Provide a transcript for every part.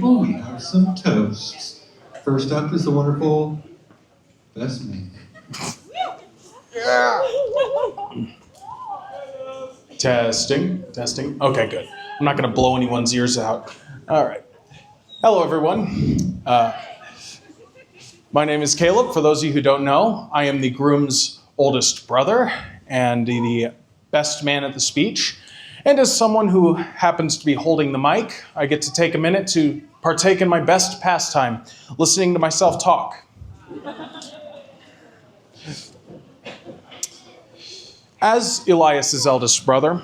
We have some toasts. First up is the wonderful Best Man. Testing. Okay, good. I'm not going to blow anyone's ears out. All right. Hello, everyone. My name is Caleb. For those of you who don't know, I am the groom's oldest brother and the best man at the speech. And as someone who happens to be holding the mic, I get to take a minute to partake in my best pastime, listening to myself talk. As Elias's eldest brother,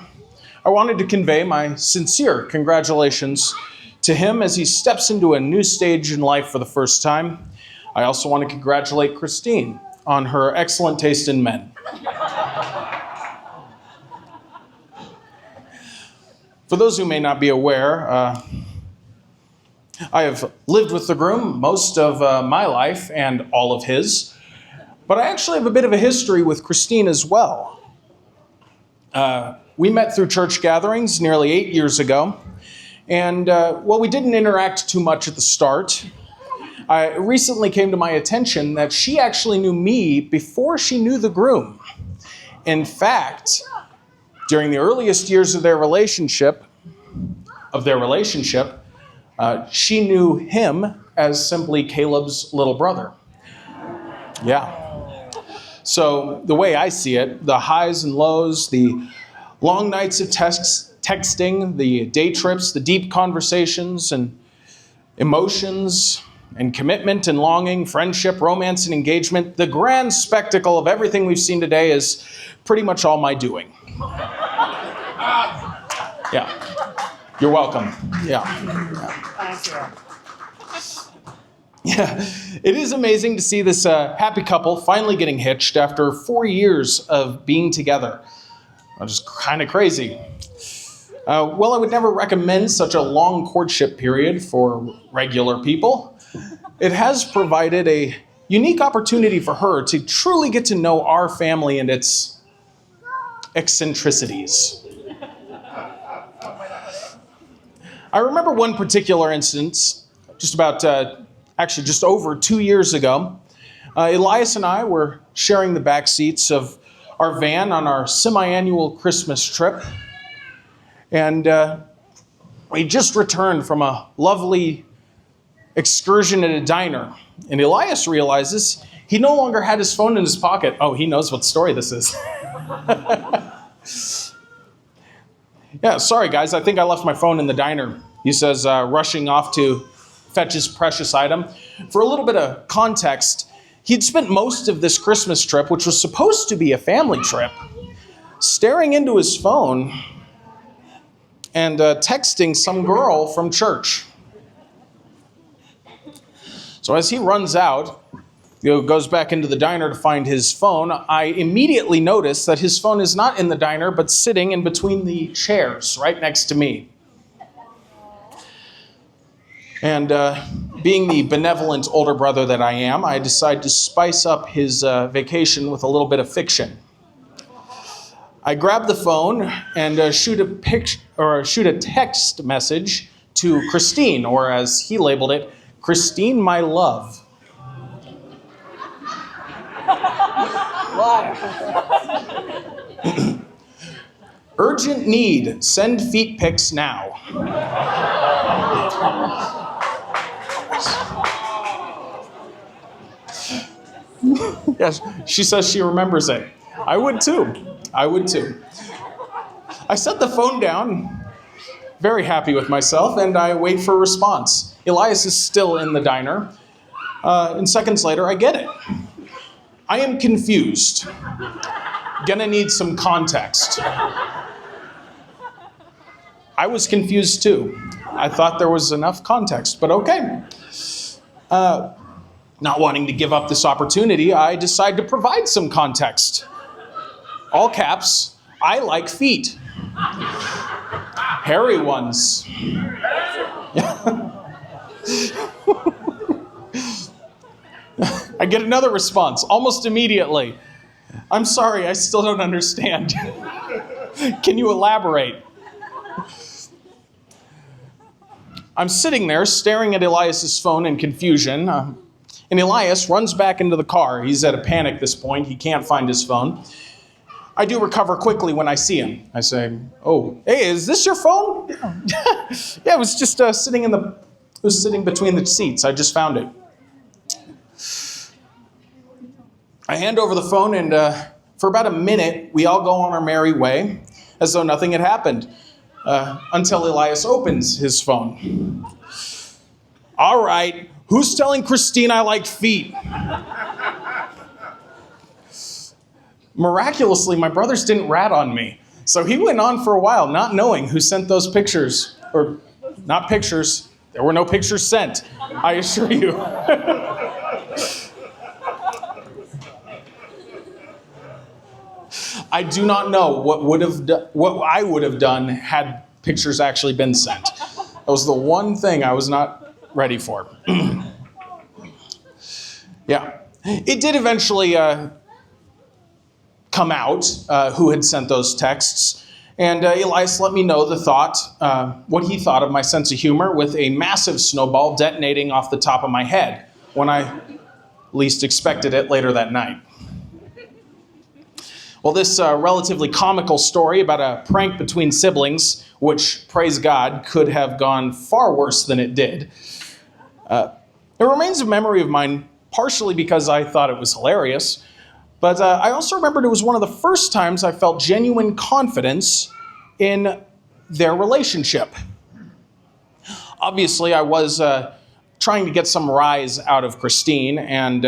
I wanted to convey my sincere congratulations to him as he steps into a new stage in life for the first time. I also want to congratulate Christine on her excellent taste in men. For those who may not be aware, I have lived with the groom most of my life and all of his, but I actually have a bit of a history with Christine as well. We met through church gatherings nearly 8 years ago, and while we didn't interact too much at the start, it recently came to my attention that she actually knew me before she knew the groom. In fact, during the earliest years of their relationship, she knew him as simply Caleb's little brother. Yeah. So the way I see it, the highs and lows, the long nights of texting, the day trips, the deep conversations and emotions and commitment and longing, friendship, romance and engagement, the grand spectacle of everything we've seen today is pretty much all my doing. Yeah. You're welcome. Yeah. Thank you. Yeah, it is amazing to see this happy couple finally getting hitched after 4 years of being together. Just kind of crazy. Well, I would never recommend such a long courtship period for regular people. It has provided a unique opportunity for her to truly get to know our family and its eccentricities. I remember one particular instance, just over 2 years ago. Elias and I were sharing the back seats of our van on our semi-annual Christmas trip. And we just returned from a lovely excursion at a diner. And Elias realizes he no longer had his phone in his pocket. Oh, he knows what story this is. Yeah, sorry guys, I think I left my phone in the diner. He says, rushing off to fetch his precious item. For a little bit of context, he'd spent most of this Christmas trip, which was supposed to be a family trip, staring into his phone and texting some girl from church. So as he runs out, goes back into the diner to find his phone, I immediately notice that his phone is not in the diner, but sitting in between the chairs right next to me. And being the benevolent older brother that I am, I decide to spice up his vacation with a little bit of fiction. I grab the phone and shoot a text message to Christine, or as he labeled it, Christine, my love. Urgent need. Send feet pics now. Yes, she says she remembers it. I would too. I set the phone down, very happy with myself, and I wait for a response. Elias is still in the diner. And seconds later, I get it. I am confused. Gonna need some context. I was confused too. I thought there was enough context, but okay. Not wanting to give up this opportunity, I decide to provide some context. All caps, I like feet. Hairy ones. I get another response almost immediately. I'm sorry, I still don't understand. Can you elaborate? I'm sitting there staring at Elias's phone in confusion, and Elias runs back into the car. He's at a panic at this point. He can't find his phone. I do recover quickly when I see him. I say, "Oh, hey, is this your phone?" Yeah, it was just sitting between the seats. I just found it. I hand over the phone, and for about a minute, we all go on our merry way, as though nothing had happened, until Elias opens his phone. "All right, who's telling Christine I like feet?" Miraculously, my brothers didn't rat on me. So he went on for a while, not knowing who sent those pictures. Or, not pictures. There were no pictures sent, I assure you. I do not know what I would have done had pictures actually been sent. That was the one thing I was not ready for. Yeah. It did eventually come out who had sent those texts. And Elias let me know what he thought of my sense of humor, with a massive snowball detonating off the top of my head when I least expected it later that night. Well, this relatively comical story about a prank between siblings, which, praise God, could have gone far worse than it did, it remains a memory of mine, partially because I thought it was hilarious, but I also remembered it was one of the first times I felt genuine confidence in their relationship. Obviously, I was trying to get some rise out of Christine, and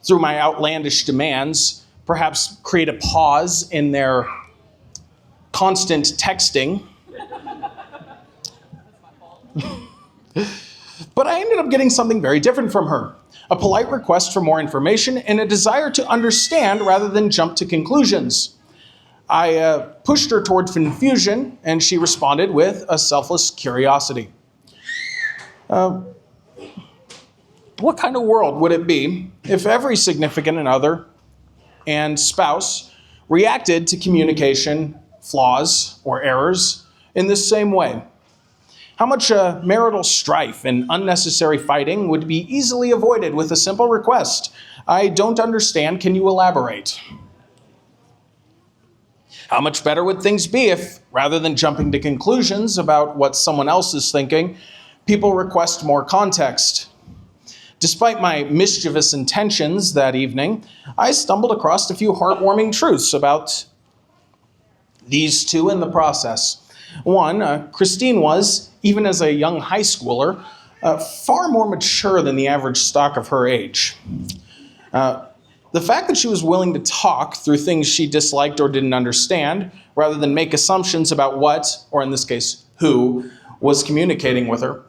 through my outlandish demands, perhaps create a pause in their constant texting. But I ended up getting something very different from her. A polite request for more information and a desire to understand rather than jump to conclusions. I pushed her toward confusion, and she responded with a selfless curiosity. What kind of world would it be if every significant other and spouse reacted to communication flaws or errors in this same way? How much marital strife and unnecessary fighting would be easily avoided with a simple request? "I don't understand, can you elaborate?" How much better would things be if, rather than jumping to conclusions about what someone else is thinking, people request more context? Despite my mischievous intentions that evening, I stumbled across a few heartwarming truths about these two in the process. One, Christine was, even as a young high schooler, far more mature than the average stock of her age. The fact that she was willing to talk through things she disliked or didn't understand, rather than make assumptions about what, or in this case, who, was communicating with her,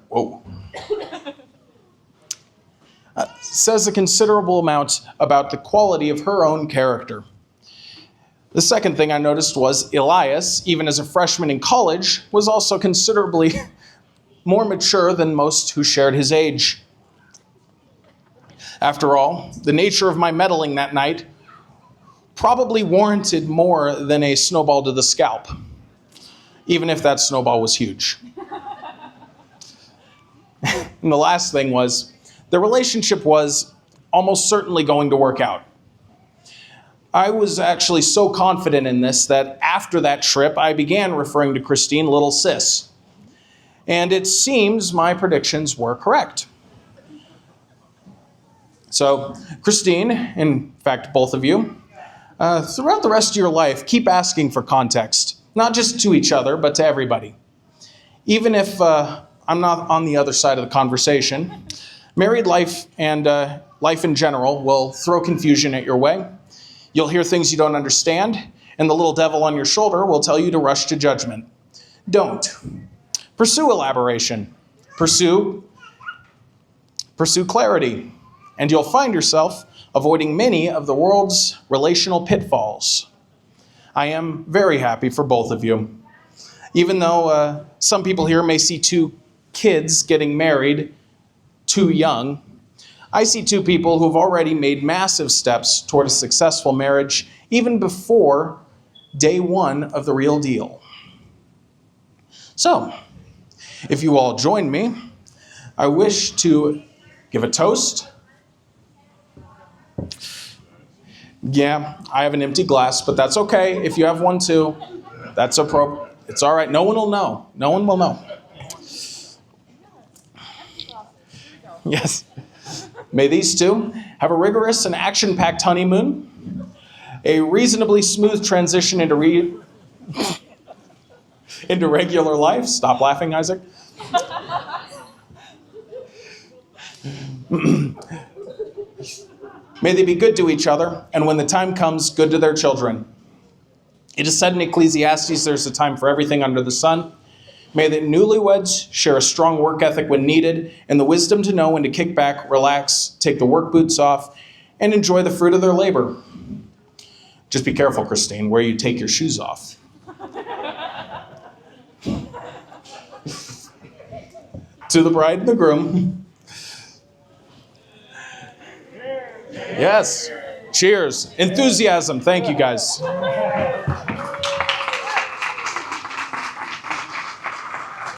says a considerable amount about the quality of her own character. The second thing I noticed was Elias, even as a freshman in college, was also considerably more mature than most who shared his age. After all, the nature of my meddling that night probably warranted more than a snowball to the scalp, even if that snowball was huge. And the last thing was, the relationship was almost certainly going to work out. I was actually so confident in this that after that trip, I began referring to Christine Little Sis. And it seems my predictions were correct. So, Christine, in fact, both of you, throughout the rest of your life, keep asking for context, not just to each other, but to everybody. Even if I'm not on the other side of the conversation, married life and life in general will throw confusion at your way. You'll hear things you don't understand, and the little devil on your shoulder will tell you to rush to judgment. Don't. Pursue elaboration. Pursue clarity. And you'll find yourself avoiding many of the world's relational pitfalls. I am very happy for both of you. Even though some people here may see two kids getting married too young, I see two people who've already made massive steps toward a successful marriage even before day one of the real deal. So, If you all join me, I wish to give a toast. Yeah, I have an empty glass, but that's okay. If you have one too, that's appropriate. It's all right. No one will know. No one will know. Yes. May these two have a rigorous and action-packed honeymoon, a reasonably smooth transition into regular life. Stop laughing, Isaac. May they be good to each other, and when the time comes, good to their children. It is said in Ecclesiastes, there's a time for everything under the sun. May the newlyweds share a strong work ethic when needed, and the wisdom to know when to kick back, relax, take the work boots off, and enjoy the fruit of their labor. Just be careful, Christine, where you take your shoes off. To the bride and the groom. Yes. Cheers. Enthusiasm. Thank you, guys.